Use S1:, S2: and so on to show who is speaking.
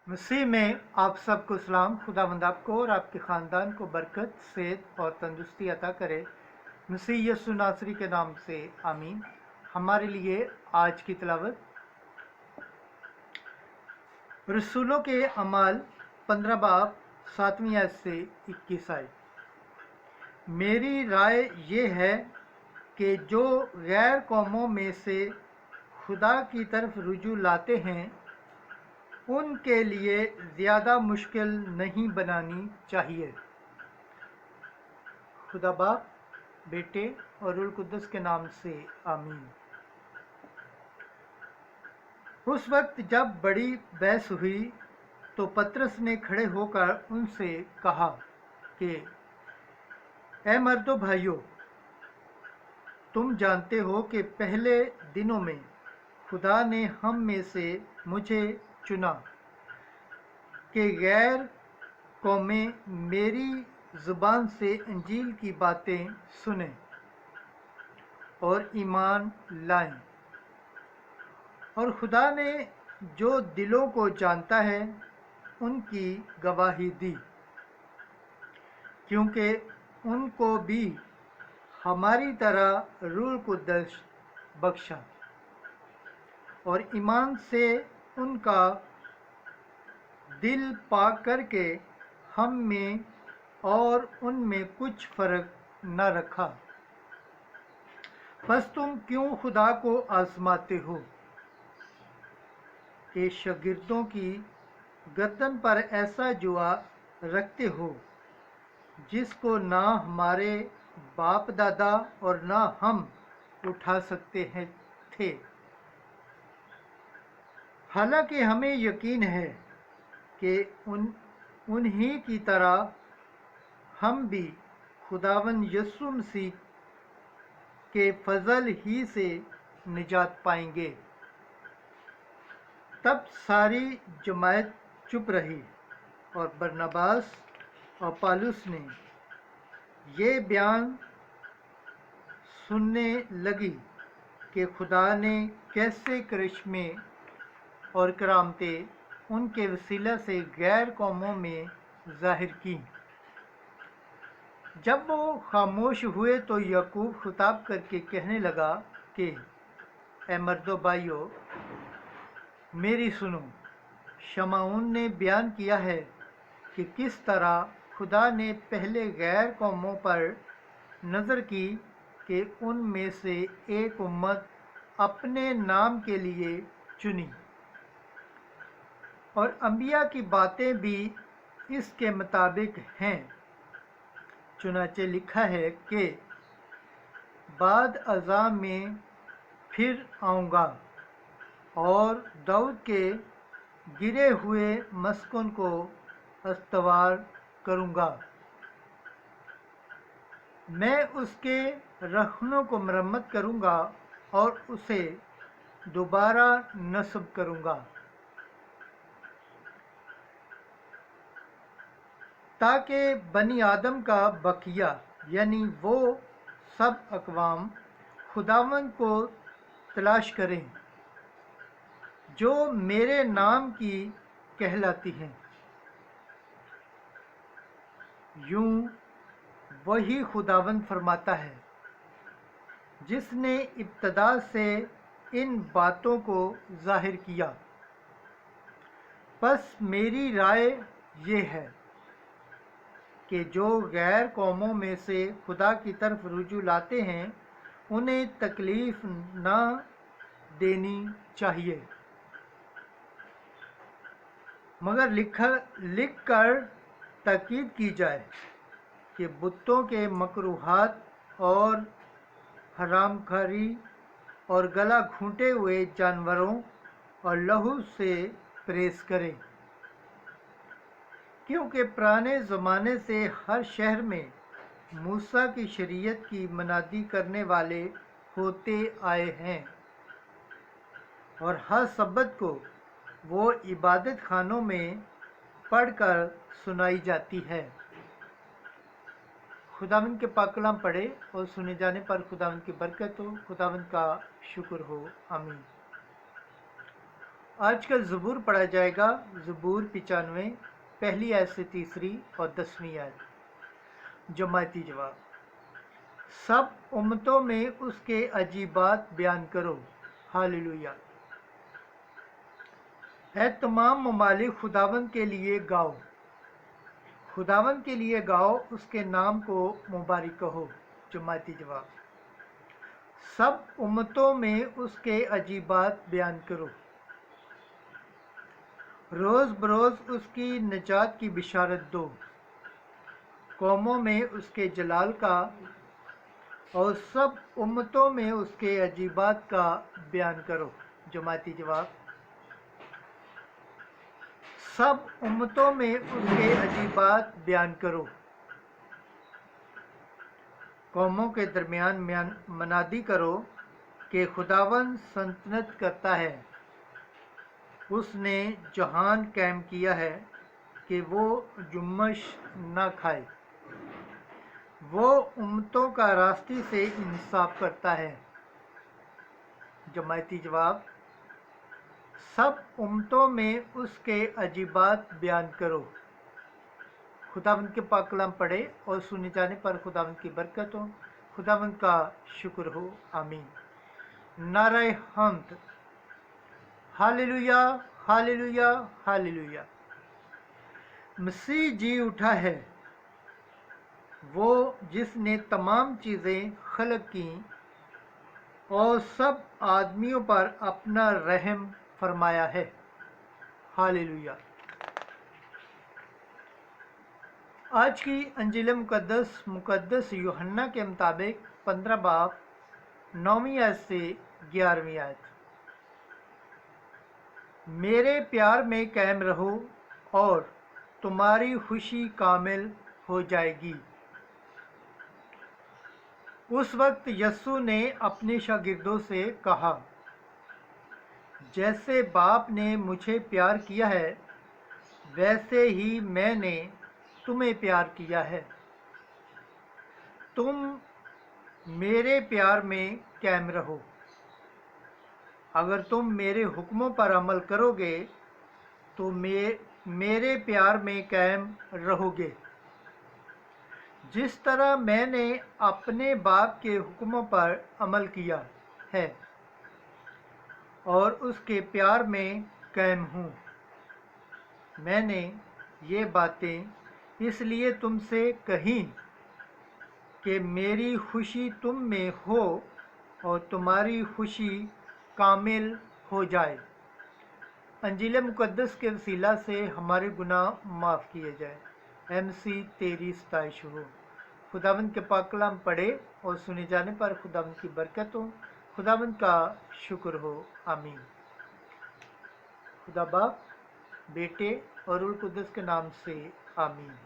S1: मसीह में आप सबको सलाम। खुदावंद आपको और आपके ख़ानदान को बरकत, सेहत और तंदुरुस्ती अता करे। मसीह यस्सु नासरी के नाम से आमीन। हमारे लिए आज की तिलावत रसूलों के अमाल 15 बाब 7वीं आयत से 21 आयत। मेरी राय ये है कि जो गैर कौमों में से खुदा की तरफ रुजू लाते हैं उनके लिए ज़्यादा मुश्किल नहीं बनानी चाहिए। खुदा बाप, बेटे और रूह कुद्दस के नाम से आमीन। उस वक्त जब बड़ी बहस हुई तो पतरस ने खड़े होकर उनसे कहा कि ए मर्दो भाइयों, तुम जानते हो कि पहले दिनों में खुदा ने हम में से मुझे चुना कि गैर कौमें मेरी ज़ुबान से इंजील की बातें सुनें और ईमान लाएं। और खुदा ने जो दिलों को जानता है उनकी गवाही दी, क्योंकि उनको भी हमारी तरह रूह कुद्दस बख्शा और ईमान से उनका दिल पाक करके हम में और उनमें कुछ फ़र्क न रखा। बस तुम क्यों खुदा को आजमाते हो कि शागिर्दों की गर्दन पर ऐसा जुआ रखते हो जिसको ना हमारे बाप दादा और ना हम उठा सकते हैं थे। हालांकि हमें यकीन है कि उन्हीं की तरह हम भी खुदावन यस्सु मसीह के फजल ही से निजात पाएंगे। तब सारी जमात चुप रही और बरनबास और पौलुस ने ये बयान सुनने लगी कि खुदा ने कैसे करिश्मे और करामतें उनके वसीला से गैर कौमों में जाहिर की। जब वो खामोश हुए तो याकूब खिताब करके कहने लगा कि ए मर्दो भाइयों, मेरी सुनो। शमाउन ने बयान किया है कि किस तरह खुदा ने पहले गैर कौमों पर नज़र की कि उनमें से एक उम्मत अपने नाम के लिए चुनी। और अंबिया की बातें भी इसके मुताबिक हैं। चुनाचे लिखा है कि बाद अज़ा में फिर आऊँगा और दाऊद के गिरे हुए मस्कुन को अस्तवार करूँगा। मैं उसके रखनों को मरम्मत करूँगा और उसे दोबारा नस्ब करूँगा, ताकि बनी आदम का बकिया यानी वो सब अक़वाम खुदावंद को तलाश करें जो मेरे नाम की कहलाती हैं। यूं वही खुदावंद फरमाता है जिसने इब्तदा से इन बातों को जाहिर किया। बस मेरी राय ये है कि जो गैर कौमों में से खुदा की तरफ रुजू लाते हैं उन्हें तकलीफ़ न देनी चाहिए, मगर लिख कर ताकीद की जाए कि बुतों के मकरूहात और हरामखारी और गला घूंटे हुए जानवरों और लहू से परहेज़ करें, क्योंकि पुराने ज़माने से हर शहर में मूसा की शरीयत की मनादी करने वाले होते आए हैं और हर सब्बत को वो इबादत खानों में पढ़कर सुनाई जाती है। खुदावंद के पाक कलाम पढ़े और सुने जाने पर खुदावंद की बरकत हो, खुदावंद का शुक्र हो। आमीन। आज का ज़बूर पढ़ा जाएगा, ज़बूर 95, पहली आयत से तीसरी और 10वीं आयत। जमाती जवाब। सब उम्मतों में उसके अजीबात बयान करो, हालेलुया। है तमाम ममालिक खुदावंद के लिए गाओ, खुदावंद के लिए गाओ, उसके नाम को मुबारक कहो। जमाती जवाब। सब उम्मतों में उसके अजीबात बयान करो, रोज़ बरोज़ उसकी निजात की बिशारत दो, कौमों में उसके जलाल का और सब उम्मतों में उसके अजीबात का बयान करो। जमाती जवाब। सब उम्मतों में उसके अजीबात बयान करो, कौमों के दरमियान मनादी करो कि खुदावंद सल्तनत करता है, उसने जहान कायम किया है कि वो जुम्मश न खाए, वो उम्मतों का रास्ते से इंसाफ करता है। जमाती जवाब। सब उम्मतों में उसके अजीबात बयान करो। खुदावंद के पाक कलाम पढ़े और सुने जाने पर खुदावंद की बरकत हो, खुदावंद का शुक्र हो, आमीन। नारे हम्द। Hallelujah, hallelujah, hallelujah. मसीह जी उठा है, वो जिसने तमाम चीज़ें खलक की और सब आदमियों पर अपना रहम फरमाया है। हालेलुया। आज की अंजील मुकद्दस यूहन्ना के मुताबिक 15 बाब 9वीं आयत से 11वीं आयत। मेरे प्यार में कायम रहो और तुम्हारी खुशी कामिल हो जाएगी। उस वक्त यस्सु ने अपने शागिर्दों से कहा, जैसे बाप ने मुझे प्यार किया है वैसे ही मैंने तुम्हें प्यार किया है, तुम मेरे प्यार में कायम रहो। अगर तुम मेरे हुक्मों पर अमल करोगे तो मेरे प्यार में कायम रहोगे, जिस तरह मैंने अपने बाप के हुक्मों पर अमल किया है और उसके प्यार में कायम हूँ। मैंने ये बातें इसलिए तुमसे कहीं कि मेरी खुशी तुम में हो और तुम्हारी खुशी कामिल हो जाए। अंजील मुकद्दस के वसीला से हमारे गुनाह माफ़ किए जाए। MC तेरी सताइश हो। खुदावंद के पाक कलाम पढ़े और सुने जाने पर खुदावंद की बरकत हो, खुदावंद का शुक्र हो, आमीन। खुदा बाप, बेटे और रूह कुद्दस के नाम से आमीन।